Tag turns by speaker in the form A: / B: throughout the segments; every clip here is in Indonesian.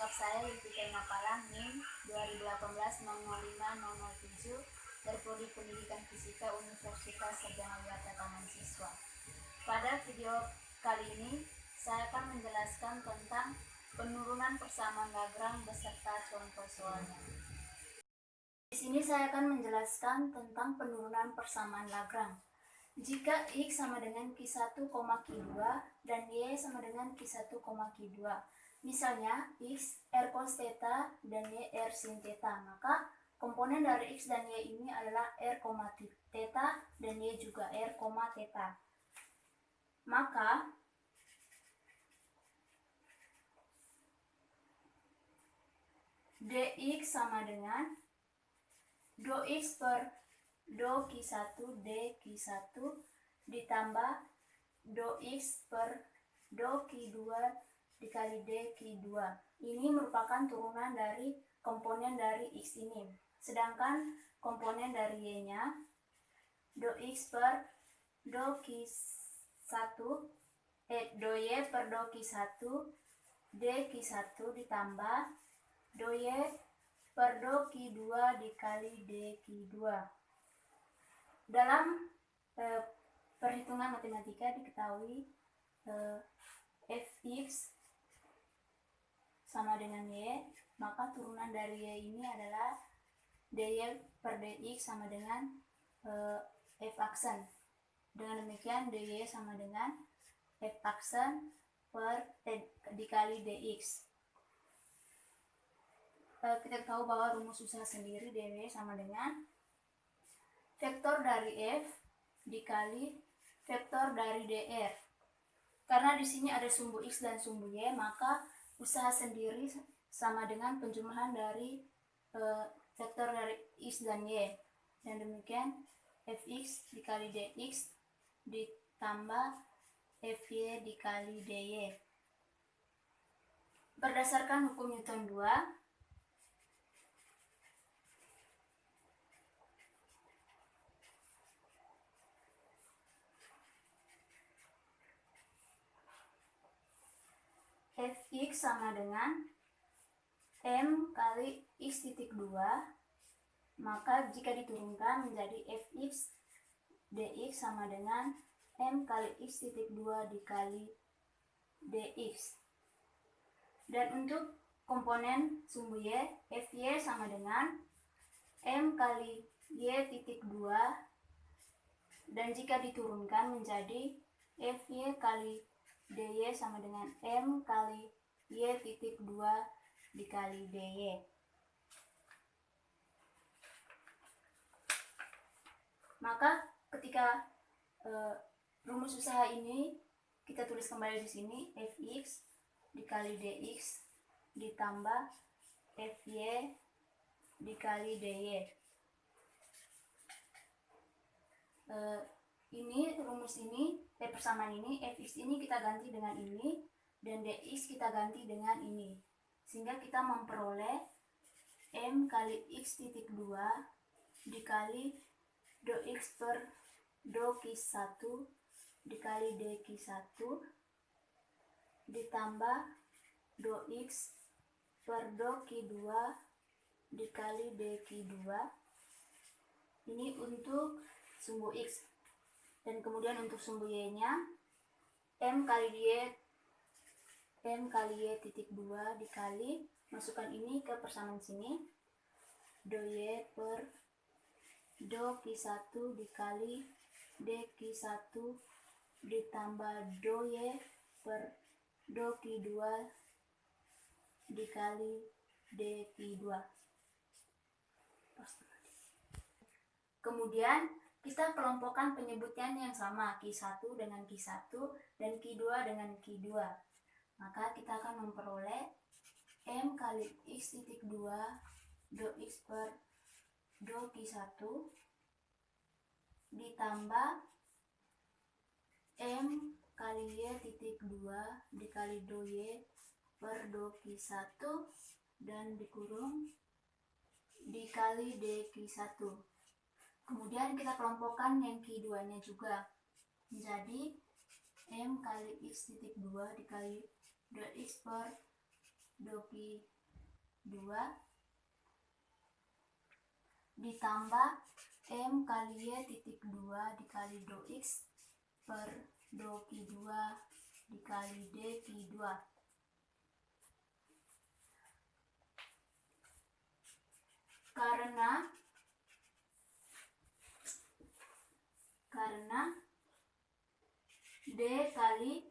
A: Jumpa saya Yusita Mapala NIM 2018-005-007 dari Prodi Pendidikan Fisika Universitas Sarjana Wiyata Taman Siswa. Pada video kali ini saya akan menjelaskan tentang penurunan persamaan Lagrange beserta contoh soalnya. Di sini saya akan menjelaskan tentang penurunan persamaan Lagrange. Jika X sama dengan Q1, Q2 dan Y sama dengan Q1, Q2, misalnya X R cos theta dan Y R sin theta, maka komponen dari X dan Y ini adalah R, theta dan Y juga R, theta. Maka dx sama dengan do X per do Q1 dQ1 ditambah do X per do Q2 dikali dQ2. Ini merupakan turunan dari komponen dari X ini. Sedangkan komponen dari Y-nya do X per do Q1 do Y per do Q1 dQ1 ditambah do Y per do Q2 dikali dQ2. Dalam perhitungan matematika diketahui Fx sama dengan Y, maka turunan dari Y ini adalah dy per dx sama dengan f aksen. Dengan demikian dy sama dengan f aksen per dikali dx. Kita tahu bahwa rumus usaha sendiri dy sama dengan vektor dari f dikali vektor dari dr. Karena di sini ada sumbu x dan sumbu y, maka usaha sendiri sama dengan penjumlahan dari vektor dari x dan y. Dan demikian fx dikali dx ditambah fy dikali dy. Berdasarkan hukum Newton 2, Fx sama dengan M kali X titik 2, maka jika diturunkan menjadi Fx dx sama dengan M kali X titik 2 dikali dx. Dan untuk komponen sumbu Y, Fy sama dengan M kali Y titik 2, dan jika diturunkan menjadi Fy kali dy sama dengan M kali Y titik 2 dikali dy. Maka ketika rumus usaha ini kita tulis kembali di sini, Fx dikali dx ditambah Fy dikali dy. Ini rumus ini, persamaan ini, Fx ini kita ganti dengan ini, dan dx kita ganti dengan ini. Sehingga kita memperoleh M kali X titik 2 dikali do X per do Q1 dikali dQ1 ditambah do X per do Q2 dikali dQ2. Ini untuk sumbu X. Dan kemudian untuk sumbu Y-nya M kali Y titik 2 dikali, masukkan ini ke persamaan sini, do Y per do Q1 dikali dQ1 ditambah do Y per do Q2 dikali dQ2. Kemudian kita kelompokkan penyebutnya yang sama, Q1 dengan Q1 dan Q2 dengan Q2. Maka kita akan memperoleh M kali X titik 2 do X per do Q1 ditambah M kali Y titik 2 dikali do Y per do Q1 dan dikurung dikali dQ1. Kemudian kita kelompokkan yang Q2 nya juga menjadi M kali X titik 2 dikali do X per do Q 2 ditambah M kali Y titik 2 dikali do X per do Q 2 dikali D Q 2. Karena D kali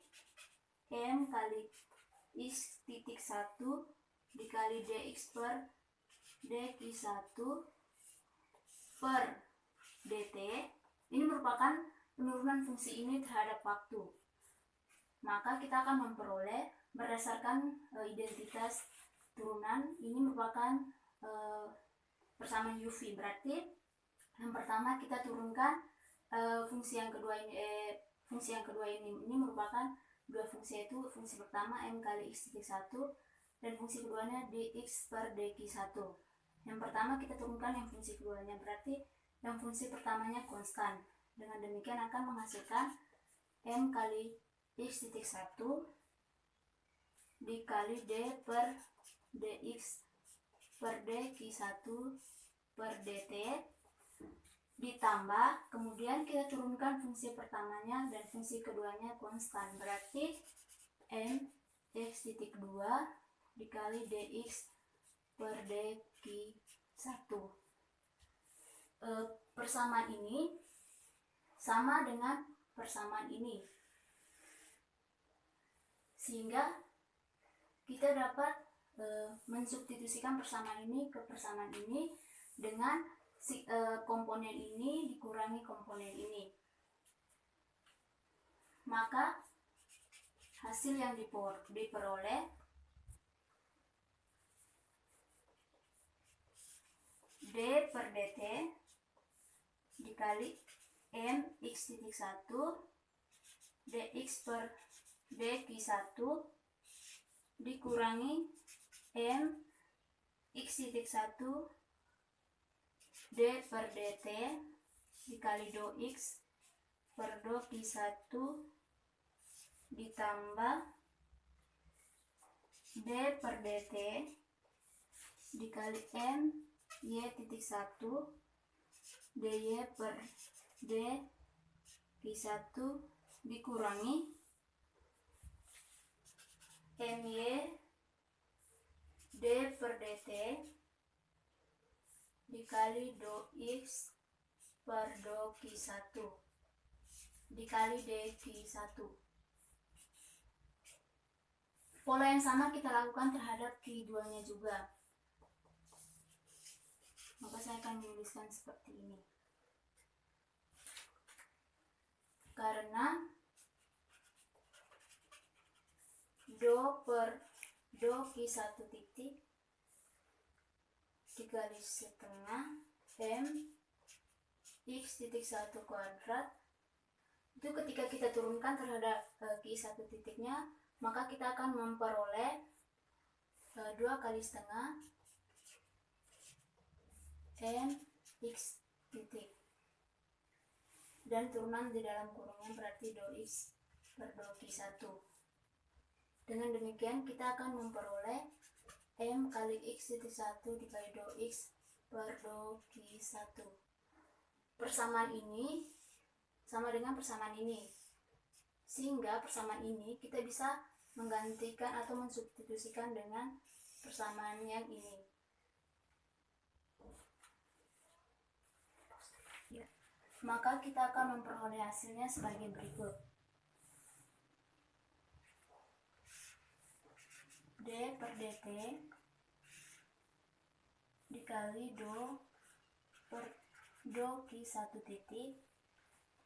A: M kali X titik 1 dikali dx per dq 1 per dt ini merupakan penurunan fungsi ini terhadap waktu. Maka kita akan memperoleh berdasarkan identitas turunan ini merupakan persamaan UV. Berarti yang pertama kita turunkan fungsi yang kedua ini merupakan dua fungsi, yaitu fungsi pertama M kali X titik 1 dan fungsi keduanya dx per dq 1. Yang pertama kita turunkan yang fungsi keduanya, berarti yang fungsi pertamanya konstan. Dengan demikian akan menghasilkan M kali X titik 1 dikali D per dx per dq 1 per dt ditambah, kemudian kita turunkan fungsi pertamanya dan fungsi keduanya konstan, berarti M X titik 2 dikali dx per dq 1. Persamaan ini sama dengan persamaan ini, sehingga kita dapat mensubstitusikan persamaan ini ke persamaan ini dengan komponen ini dikurangi komponen ini. Maka hasil yang diperoleh D per dt dikali M X titik 1 dx per dq 1 dikurangi M X titik 1 D per dt dikali do X per do Q 1 ditambah D per dt dikali M Y titik 1 dy per D Q 1 dikurangi My D per dt dikali do X per do Q 1 dikali dq 1. Pola yang sama kita lakukan terhadap Q2 nya juga. Maka saya akan menuliskan seperti ini. Karena do per do Q 1 titik dikali setengah M X titik 1 kuadrat, itu ketika kita turunkan terhadap Q1 titiknya, maka kita akan memperoleh 2 kali setengah M X titik dan turunan di dalam kurungnya berarti do X per do Q1. Dengan demikian kita akan memperoleh M kali X titik 1 dikali do X per do Q1. Persamaan ini sama dengan persamaan ini, sehingga persamaan ini kita bisa menggantikan atau mensubstitusikan dengan persamaan yang ini. Maka kita akan memperoleh hasilnya sebagai berikut. D per dt dikali do per do Q1 titik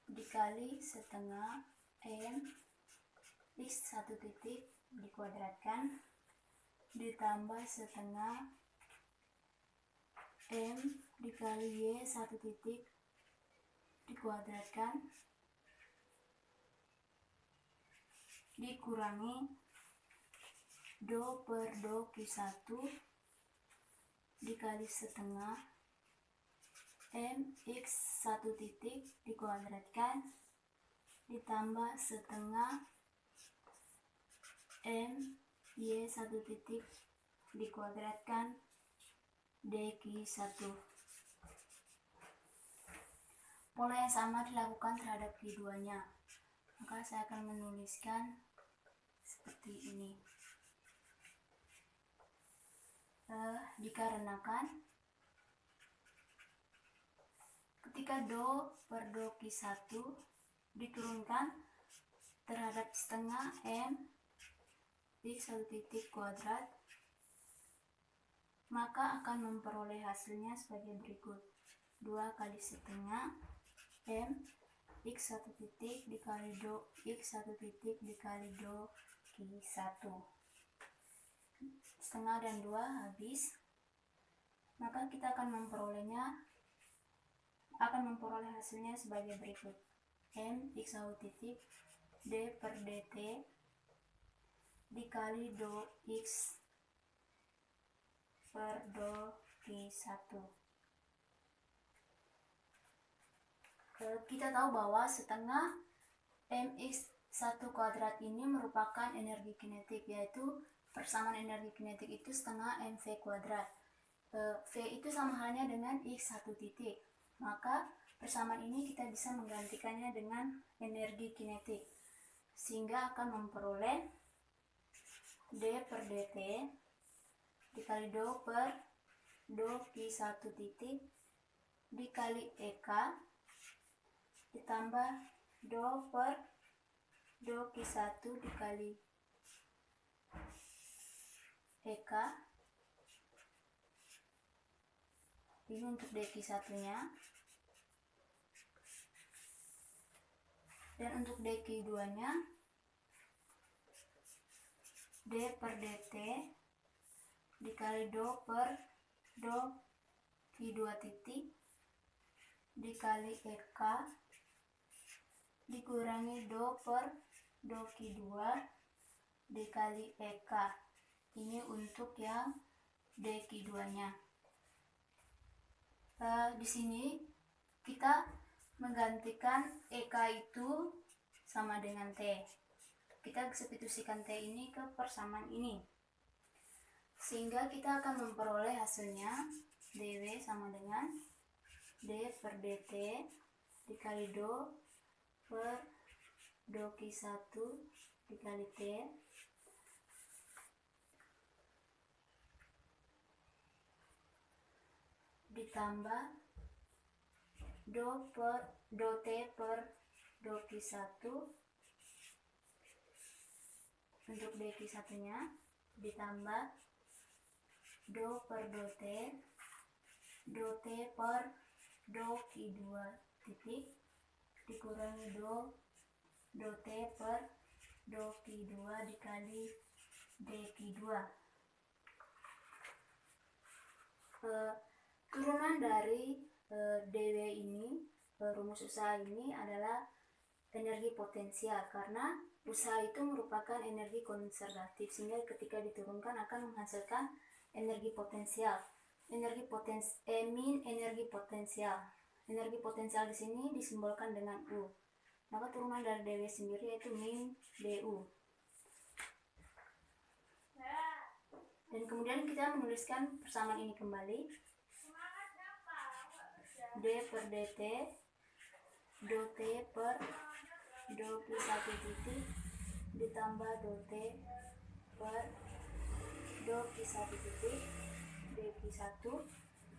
A: dikali setengah M X1 titik dikuadratkan ditambah setengah M dikali Y1 titik dikuadratkan dikurangi do per do Q1 dikali setengah M X1 titik dikuadratkan ditambah setengah M Y1 titik dikuadratkan dq1. Pola yang sama dilakukan terhadap Q2-nya. Maka saya akan menuliskan seperti ini. Dikarenakan ketika do per do Q1 diturunkan terhadap setengah M x1 titik kuadrat, maka akan memperoleh hasilnya sebagai berikut. 2 kali setengah M x1 titik dikali do x1 titik dikali do Q1. Setengah dan 2 habis, maka kita akan memperoleh hasilnya sebagai berikut. M x1 titik d per dt dikali do x per do Q1. Kita tahu bahwa setengah mx1 kuadrat ini merupakan energi kinetik, yaitu persamaan energi kinetik itu setengah mv kuadrat. V itu sama halnya dengan x1 titik, maka persamaan ini kita bisa menggantikannya dengan energi kinetik, sehingga akan memperoleh d per dt dikali do per do Q1 titik dikali ek ditambah do per do Q1 dikali ek. Ini untuk dq1 nya, dan untuk dq2 nya d per dt dikali do per do Q2 titik dikali ek dikurangi do per do Q2 dikali ek. Ini untuk yang dq2 nya. Di sini kita menggantikan ek itu sama dengan T. Kita substitusikan T ini ke persamaan ini, sehingga kita akan memperoleh hasilnya dw sama dengan d per dt dikali do per do Q1 dikali T ditambah do T per do Q1 untuk dq1 nya ditambah do per do T per do Q2 titik dikurangi do T per do Q2 dikali dq2. Turunan dari dw ini, rumus usaha ini adalah energi potensial, karena usaha itu merupakan energi konservatif, sehingga ketika diturunkan akan menghasilkan energi potensial. Energi potensial. Energi potensial di sini disimbolkan dengan U. Maka turunan dari dw sendiri yaitu min du. Dan kemudian kita menuliskan persamaan ini kembali. D per dt do T per do Q1 titik ditambah do T per do Q1 titik dq1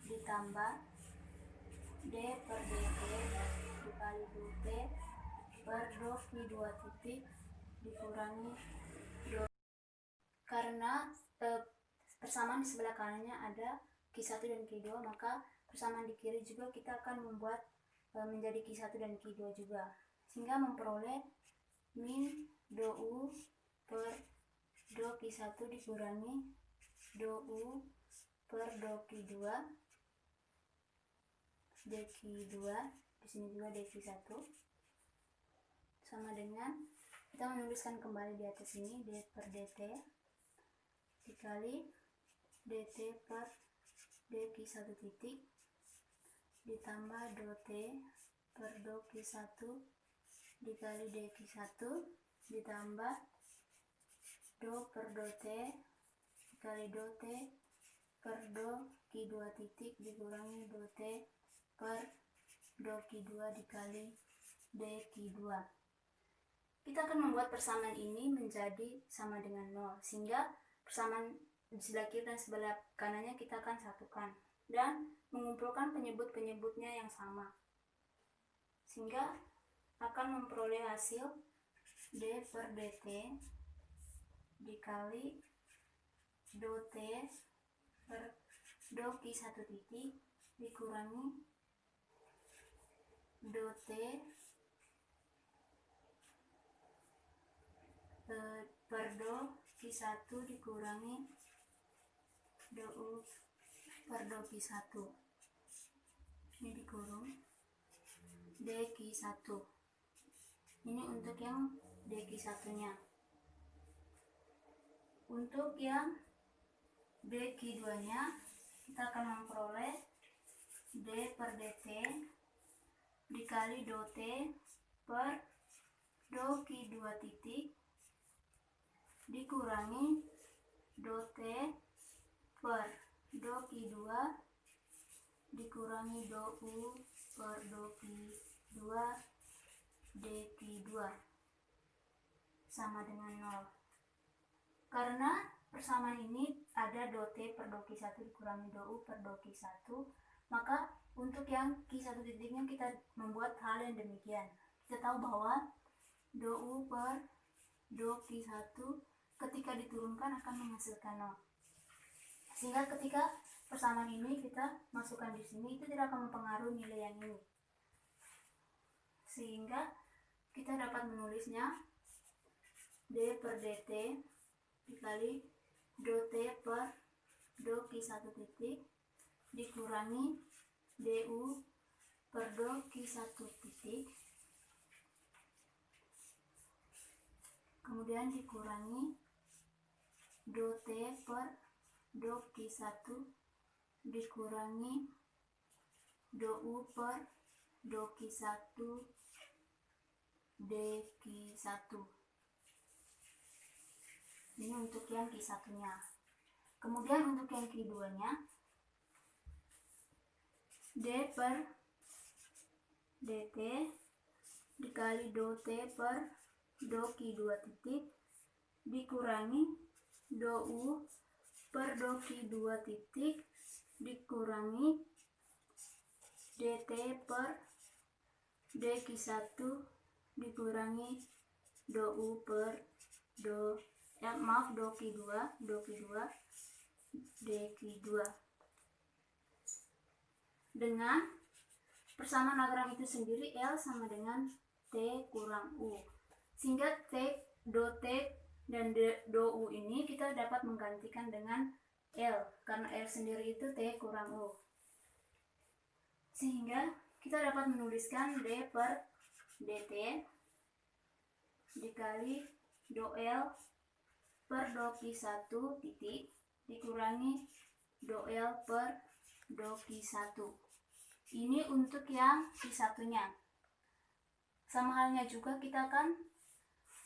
A: ditambah D per dt dikali do T per do Q2 titik dikurangi do. Karena persamaan di sebelah kanannya ada Q1 dan Q2, maka persamaan di kiri juga kita akan membuat menjadi Q1 dan Q2 juga, sehingga memperoleh min do U per do Q1 dikurangi do U per do Q2 dq2, di sini juga dq1 sama dengan, kita menuliskan kembali di atas ini d per dt dikali dt per dq1 titik ditambah do T per do Q1 dikali dq1 ditambah do per do T dikali do T per do Q2 titik dikurangi do T per do Q2 dikali dQ2. Kita akan membuat persamaan ini menjadi sama dengan 0, sehingga persamaan di sebelah kiri dan sebelah kanannya kita akan satukan dan mengumpulkan penyebut-penyebutnya yang sama, sehingga akan memperoleh hasil D per dt dikali do T per do Q1 titik dikurangi do T per do Q1 dikurangi do U per do Q1. Ini dikurung dQ1. Ini untuk yang dQ1 nya. Untuk yang dQ2 nya kita akan memperoleh D per dt dikali do T per do Q2 titik dikurangi do T per do Q2 dikurangi do U per do Q2 dQ2 sama dengan 0. Karena persamaan ini ada do T per do Q1 dikurangi do U per do Q1, maka untuk yang Q1 titiknya kita membuat hal yang demikian. Kita tahu bahwa do U per do Q1 ketika diturunkan akan menghasilkan 0. Sehingga ketika persamaan ini kita masukkan di sini, itu tidak akan mempengaruhi nilai yang ini. Sehingga kita dapat menulisnya D per dt dikali do T per do Q1 titik dikurangi du per do Q1 titik, kemudian dikurangi do T per do Q1 dikurangi do U per do Q1 dQ1. Ini untuk yang Q1 nya. Kemudian untuk yang Q2 nya D per dt dikali do T per do Q2 titik dikurangi do U per do Q2 titik dikurangi dt per dQ1 dikurangi do U per do Q2 dQ2 dengan persamaan logam itu sendiri L sama dengan T kurang U, sehingga do T dan do U ini kita dapat menggantikan dengan L, karena L sendiri itu T kurang U, sehingga kita dapat menuliskan D per dt dikali do L per do Q1 titik dikurangi do L per do Q1. Ini untuk yang Q1 nya. Sama halnya juga kita akan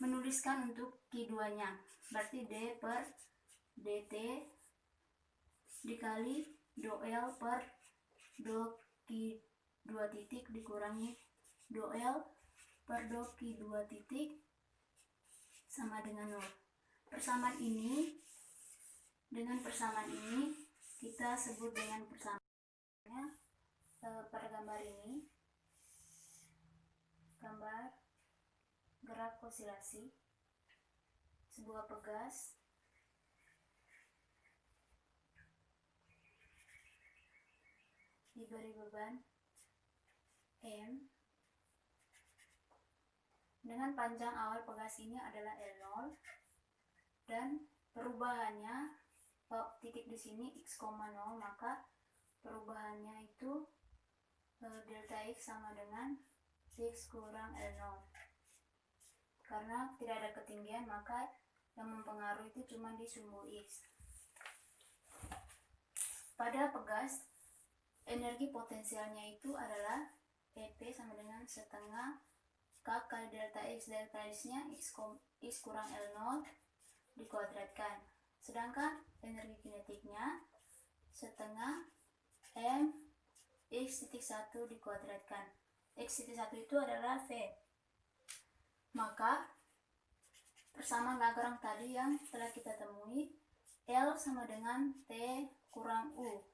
A: menuliskan untuk Q2 nya, berarti D per dt dikali do L per do Q2 titik dikurangi do L per do Q2 titik sama dengan 0. Persamaan ini dengan persamaan ini kita sebut dengan persamaannya pada gambar ini, gambar gerak osilasi sebuah pegas diberi beban M dengan panjang awal pegas ini adalah L0 dan perubahannya titik di sini x,0, maka perubahannya itu delta x sama dengan x kurang L0. Karena tidak ada ketinggian, maka yang mempengaruhi itu cuma di sumbu x. Pada pegas, energi potensialnya itu adalah EP sama dengan setengah K kali delta x nya x kurang L0 dikuadratkan. Sedangkan energi kinetiknya setengah M X-1 dikuadratkan. X-1 itu adalah V. Maka persamaan Lagrange tadi yang telah kita temui, L sama dengan T kurang U.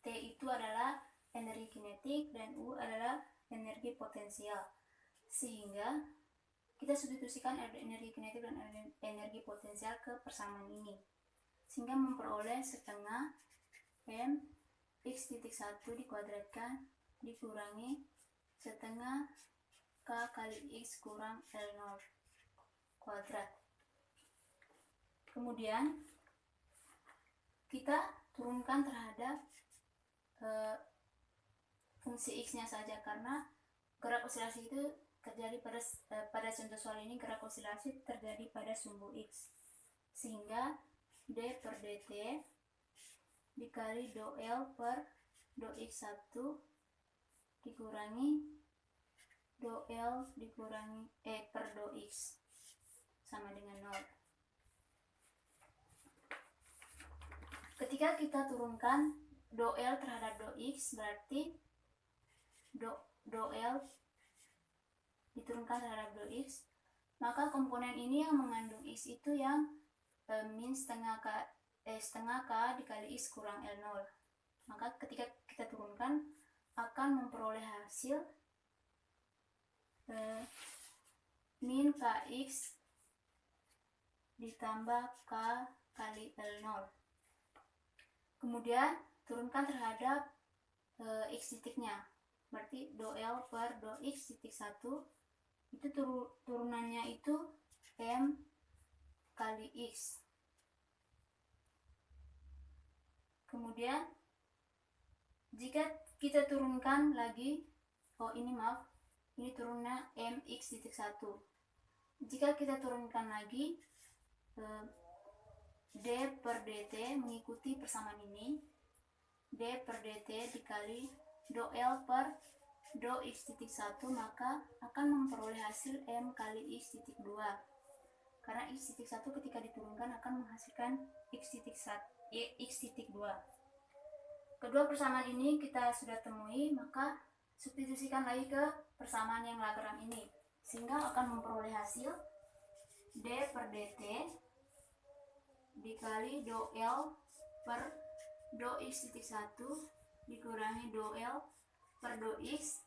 A: T itu adalah energi kinetik dan U adalah energi potensial. Sehingga kita substitusikan energi kinetik dan energi potensial ke persamaan ini. Sehingga memperoleh setengah M X-1 dikuadratkan dikurangi setengah K kali X kurang L0 kuadrat. Kemudian kita turunkan terhadap fungsi X nya saja, karena gerak osilasi itu terjadi pada contoh soal ini, gerak osilasi terjadi pada sumbu X, sehingga D per dt dikali do L per do X1 dikurangi do L dikurangi per do X sama dengan 0. Ketika kita turunkan do L terhadap do X, berarti do L diturunkan terhadap do X, maka komponen ini yang mengandung X itu yang min setengah K dikali X kurang L0. Maka ketika kita turunkan akan memperoleh hasil min Kx ditambah K kali L0. Kemudian turunkan terhadap X titiknya, berarti do L per do X-1 itu turunannya itu M kali X. Kemudian jika kita turunkan lagi, ini turunnya MX-1. Jika kita turunkan lagi D per dt mengikuti persamaan ini, D per dt dikali do L per do X-1, maka akan memperoleh hasil M kali X-2. Karena X-1 ketika diturunkan akan menghasilkan X-2. Kedua persamaan ini kita sudah temui, maka substitusikan lagi ke persamaan yang Lagrange ini, sehingga akan memperoleh hasil D per dt dikali do L per do X-1 dikurangi do L per do X,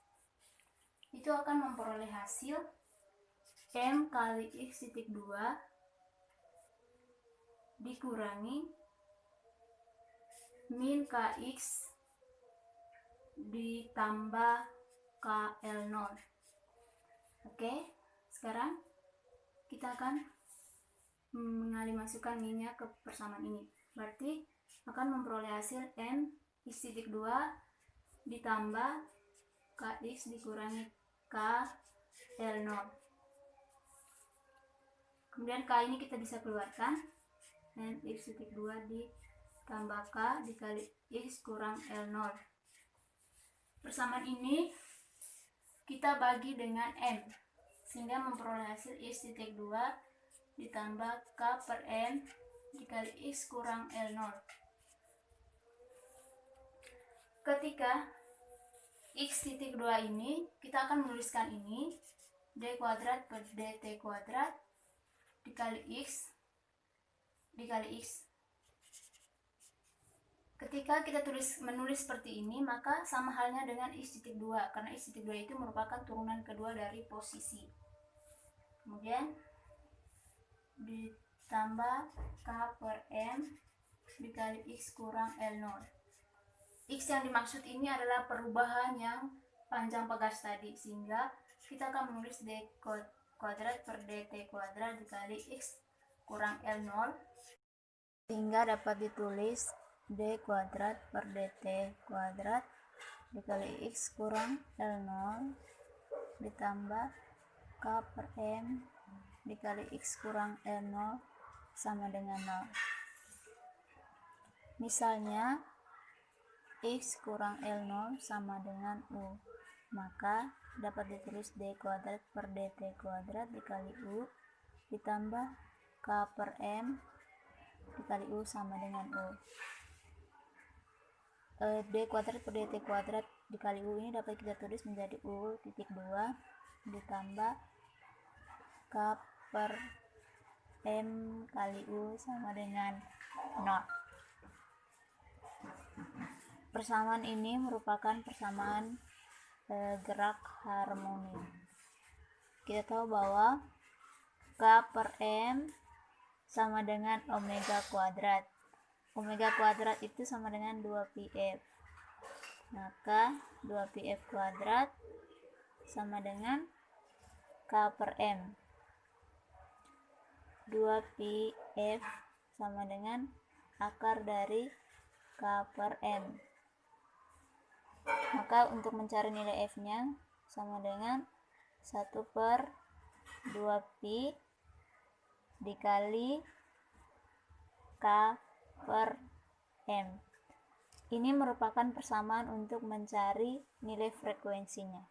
A: itu akan memperoleh hasil M kali X-2 dikurangi min Kx ditambah KL0. Oke, sekarang kita akan mengalih masukkan minnya ke persamaan ini. Berarti akan memperoleh hasil M X-2 ditambah Kx dikurangi KL0. Kemudian K ini kita bisa keluarkan, M X-2 ditambah K dikali X kurang L0. Persamaan ini kita bagi dengan M, sehingga memperoleh hasil X-2 ditambah K per M dikali X kurang L0. Ketika X-2 ini, kita akan menuliskan ini D kuadrat per DT kuadrat dikali X dikali X. Ketika kita menulis seperti ini, maka sama halnya dengan X-2, karena X-2 itu merupakan turunan kedua dari posisi. Kemudian ditambah K per M dikali X kurang L0. X yang dimaksud ini adalah perubahan yang panjang pegas tadi, sehingga kita akan menulis D kuadrat per DT kuadrat dikali X kurang L0, sehingga dapat ditulis D kuadrat per dt kuadrat dikali X kurang L0 ditambah K per M dikali X kurang L0 sama dengan 0. Misalnya X kurang L0 sama dengan U, maka dapat ditulis D kuadrat per dt kuadrat dikali U ditambah K per M dikali U sama dengan U. D kuadrat per dt kuadrat dikali U ini dapat kita tulis menjadi U titik 2 ditambah K per M kali U sama dengan 0. Persamaan ini merupakan persamaan gerak harmoni. Kita tahu bahwa K per M sama dengan omega kuadrat. Omega kuadrat itu sama dengan 2πf. Maka 2πf kuadrat sama dengan K per M. 2πf sama dengan akar dari K per M. Maka untuk mencari nilai F-nya sama dengan 1 per 2pi dikali K per M. Ini merupakan persamaan untuk mencari nilai frekuensinya.